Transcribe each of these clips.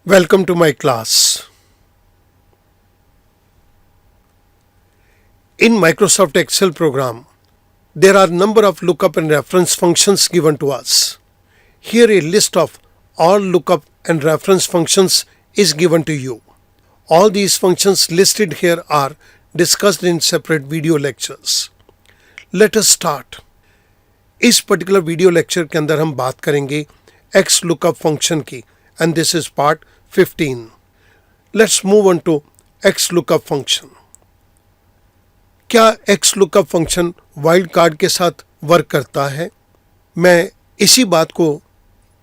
Welcome to my class. In Microsoft Excel program, there are number of lookup and reference functions given to us. Here a list of all lookup and reference functions is given to you. All these functions listed here are discussed in separate video lectures. Let us start. इस particular video lecture के अंदर हम बात करेंगे X lookup function की and this is part 15. Let's move on to X lookup function. क्या X lookup function wild card के साथ वर्क करता है? मैं इसी बात को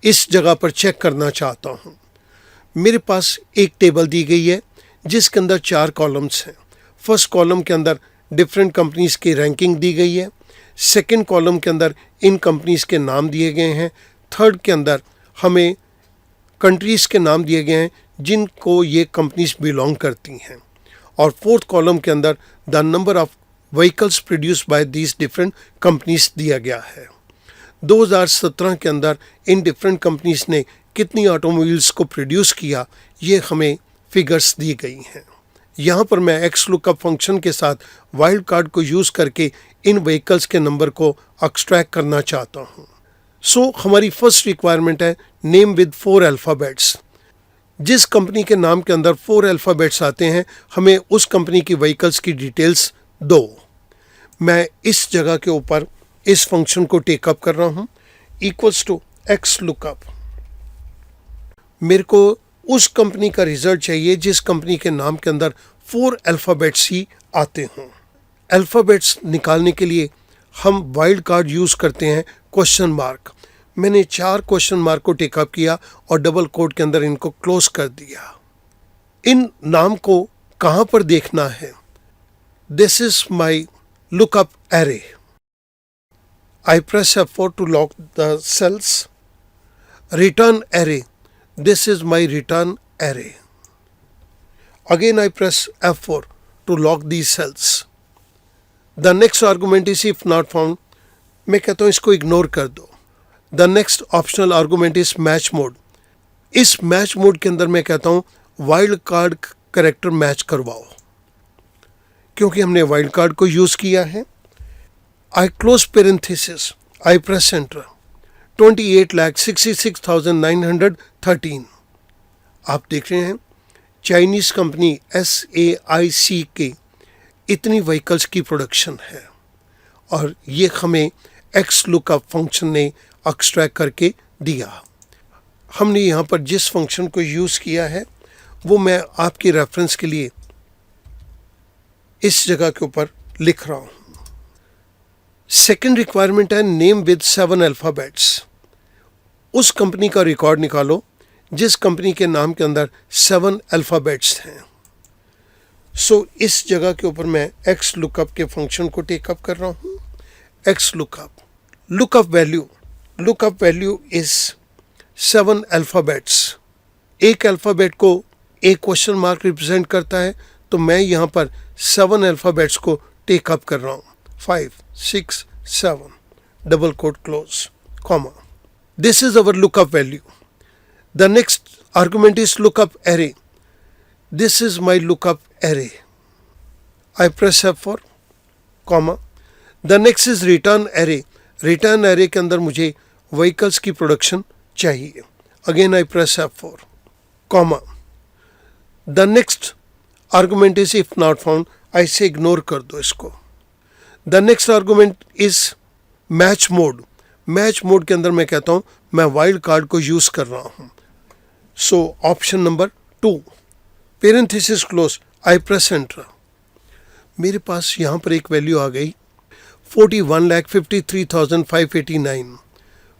इस जगह पर चेक करना चाहता हूँ. मेरे पास एक टेबल दी गई है जिसके अंदर 4 कॉलम्स हैं. फर्स्ट कॉलम के अंदर डिफरेंट कंपनीज की रैंकिंग दी गई है. सेकंड कॉलम के अंदर इन कंपनीज के नाम दिए गए हैं. थर्ड के अंदर हमें कंट्रीज़ के नाम दिए गए हैं जिनको ये कंपनीज बिलोंग करती हैं. और फोर्थ कॉलम के अंदर the number of vehicles produce by these different companies दिया गया है. 2017 के अंदर इन डिफरेंट कंपनीज ने कितनी ऑटोमोबाइल्स को प्रोड्यूस किया, ये हमें फिगर्स दी गई हैं. यहाँ पर मैं एक्स लुकअप फंक्शन के साथ वाइल्ड कार्ड को यूज़ करके इन व्हीकल्स के नंबर को एक्सट्रैक्ट करना चाहता हूँ. सो हमारी फर्स्ट रिक्वायरमेंट है नेम विद 4 अल्फ़ाबेट्स. जिस कंपनी के नाम के अंदर 4 अल्फ़ाबेट्स आते हैं हमें उस कंपनी की व्हीकल्स की डिटेल्स दो. मैं इस जगह के ऊपर इस फंक्शन को टेकअप कर रहा हूँ इक्वल्स टू एक्स लुकअप. मेरे को उस कंपनी का रिजल्ट चाहिए जिस कंपनी के नाम के अंदर 4 अल्फ़ाबेट्स ही आते हों. अल्फ़ाबेट्स निकालने के लिए हम वाइल्ड कार्ड यूज़ करते हैं क्वेश्चन मार्क. मैंने 4 क्वेश्चन मार्क को टेकअप किया और डबल कोट के अंदर इनको क्लोज कर दिया. इन नाम को कहाँ पर देखना है? This is my lookup array. I press F4 to lock the cells. Return array. This is my return array. Again I press F4 to lock these cells. The next argument is if not found. मैं कहता हूँ इसको ignore कर दो. The next optional argument is match mode. इस match mode के अंदर मैं कहता हूँ वाइल्ड कार्ड करेक्टर मैच करवाओ क्योंकि हमने वाइल्ड कार्ड को यूज़ किया है. I close parenthesis. I press enter. 28,66,913. आप देख रहे हैं चाइनीज़ कंपनी SAIC के इतनी व्हीकल्स की प्रोडक्शन है और ये हमें एक्स लुकअप फंक्शन ने एक्सट्रैक्ट करके दिया. हमने यहाँ पर जिस फंक्शन को यूज़ किया है वो मैं आपकी रेफरेंस के लिए इस जगह के ऊपर लिख रहा हूँ. सेकेंड रिक्वायरमेंट है नेम विद 7 अल्फ़ाबेट्स. उस कंपनी का रिकॉर्ड निकालो जिस कंपनी के नाम के अंदर 7 अल्फ़ाबेट्स हैं. सो इस जगह के ऊपर मैं एक्स लुकअप के फंक्शन को टेकअप कर रहा हूँ. X lookup. Lookup value is 7 alphabets. एक अल्फ़ाबेट को एक क्वेश्चन मार्क रिप्रेजेंट करता है तो मैं यहाँ पर 7 अल्फ़ाबेट्स को टेकअप कर रहा हूँ. 5, 6, 7, double quote close, comma. This is our lookup value. The next argument is lookup array. This is my lookup array. I press F4, comma. The next is return array. Return array के अंदर मुझे vehicles की production चाहिए. Again I press F4, comma. The next argument is if not found. I say ignore कर दो इसको. The next argument is match mode. Match mode के अंदर मैं कहता हूँ मैं वाइल्ड कार्ड को यूज़ कर रहा हूँ. So option number 2 parenthesis close. आई प्रेस एंटर. मेरे पास यहाँ पर एक वैल्यू आ गई 41,53,589.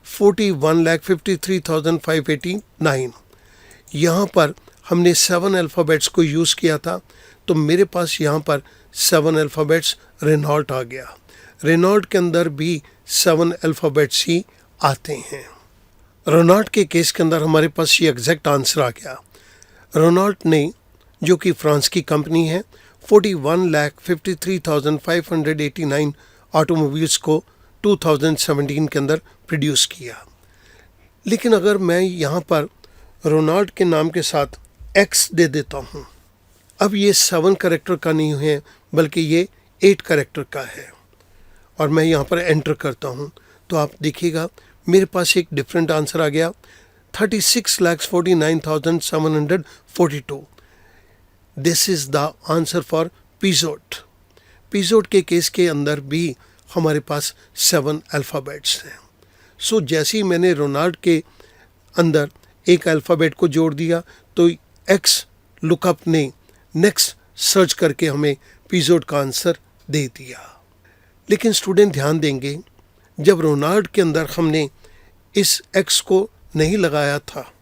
41,53,589. यहाँ पर हमने 7 अल्फ़ाबेट्स को यूज़ किया था तो मेरे पास यहाँ पर 7 अल्फ़ाबेट्स रेनॉल्ट आ गया. रेनॉल्ट के अंदर भी 7 अल्फ़ाबेट्स ही आते हैं. रेनॉल्ट के केस के अंदर हमारे पास ये एग्जैक्ट आंसर आ गया. रेनॉल्ट ने जो कि फ्रांस की कंपनी है 41,53,589 ऑटोमोबाइल्स को 2017 के अंदर प्रोड्यूस किया. लेकिन अगर मैं यहाँ पर रोनाल्ड के नाम के साथ एक्स दे देता हूँ। अब ये 7 कैरेक्टर का नहीं है बल्कि ये 8 कैरेक्टर का है और मैं यहाँ पर एंटर करता हूँ तो आप देखिएगा मेरे पास एक डिफरेंट आंसर आ गया 36,49,742। This is the answer for पीजोट। पीजोट के केस के अंदर भी हमारे पास 7 अल्फ़ाबेट्स हैं। सो जैसे ही मैंने रोनाल्ड के अंदर एक अल्फ़ाबेट को जोड़ दिया तो एक्स लुकअप ने नेक्स्ट सर्च करके हमें पीजोट का आंसर दे दिया। लेकिन स्टूडेंट ध्यान देंगे, जब रोनाल्ड के अंदर हमने इस एक्स को नहीं लगाया था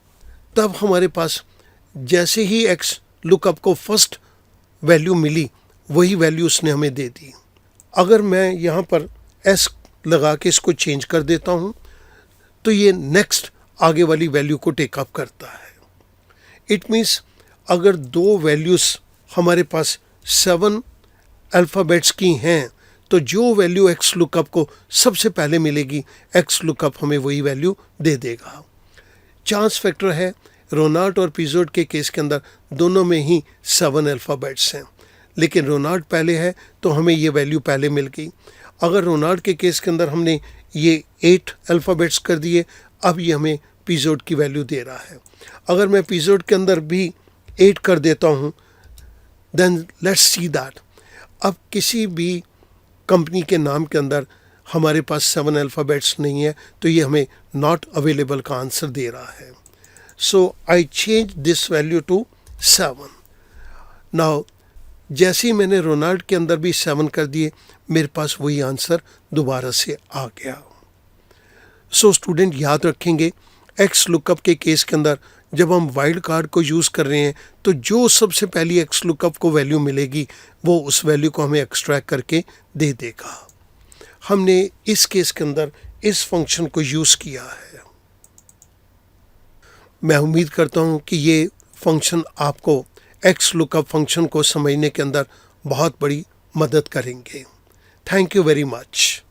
तब हमारे पास जैसे ही एक्स लुकअप को फर्स्ट वैल्यू मिली वही वैल्यू उसने हमें दे दी। अगर मैं यहाँ पर एस लगा के इसको चेंज कर देता हूँ तो ये नेक्स्ट आगे वाली वैल्यू को टेकअप करता है। इट मीन्स अगर 2 वैल्यूज़ हमारे पास 7 अल्फ़ाबेट्स की हैं तो जो वैल्यू एक्स लुकअप को सबसे पहले मिलेगी एक्स लुकअप हमें वही वैल्यू दे देगा। चांस फैक्टर है। रोनाल्ड और पीजोट के केस के अंदर दोनों में ही 7 अल्फ़ाबेट्स हैं, लेकिन रोनाल्ड पहले है तो हमें ये वैल्यू पहले मिल गई। अगर रोनाल्ड के केस के अंदर हमने ये 8 अल्फ़ाबेट्स कर दिए, अब ये हमें पीजोट की वैल्यू दे रहा है। अगर मैं पीजोट के अंदर भी 8 कर देता हूँ देन लेट्स सी दैट अब किसी भी कंपनी के नाम के अंदर हमारे पास 7 अल्फ़ाबेट्स नहीं है तो ये हमें नॉट अवेलेबल का आंसर दे रहा है। So I change this value to 7। Now जैसे ही मैंने रोनाल्ड के अंदर भी 7 कर दिए मेरे पास वही आंसर दोबारा से आ गया। सो स्टूडेंट याद रखेंगे एक्स लुकअप के केस के अंदर जब हम वाइल्ड कार्ड को यूज़ कर रहे हैं तो जो सबसे पहली एक्स लुकअप को वैल्यू मिलेगी वो उस वैल्यू को हमें एक्सट्रैक्ट करके दे देगा। हमने इस केस के अंदर इस फंक्शन को यूज़ किया है। मैं उम्मीद करता हूँ कि ये फंक्शन आपको एक्स लुकअप फंक्शन को समझने के अंदर बहुत बड़ी मदद करेंगे। Thank you very much.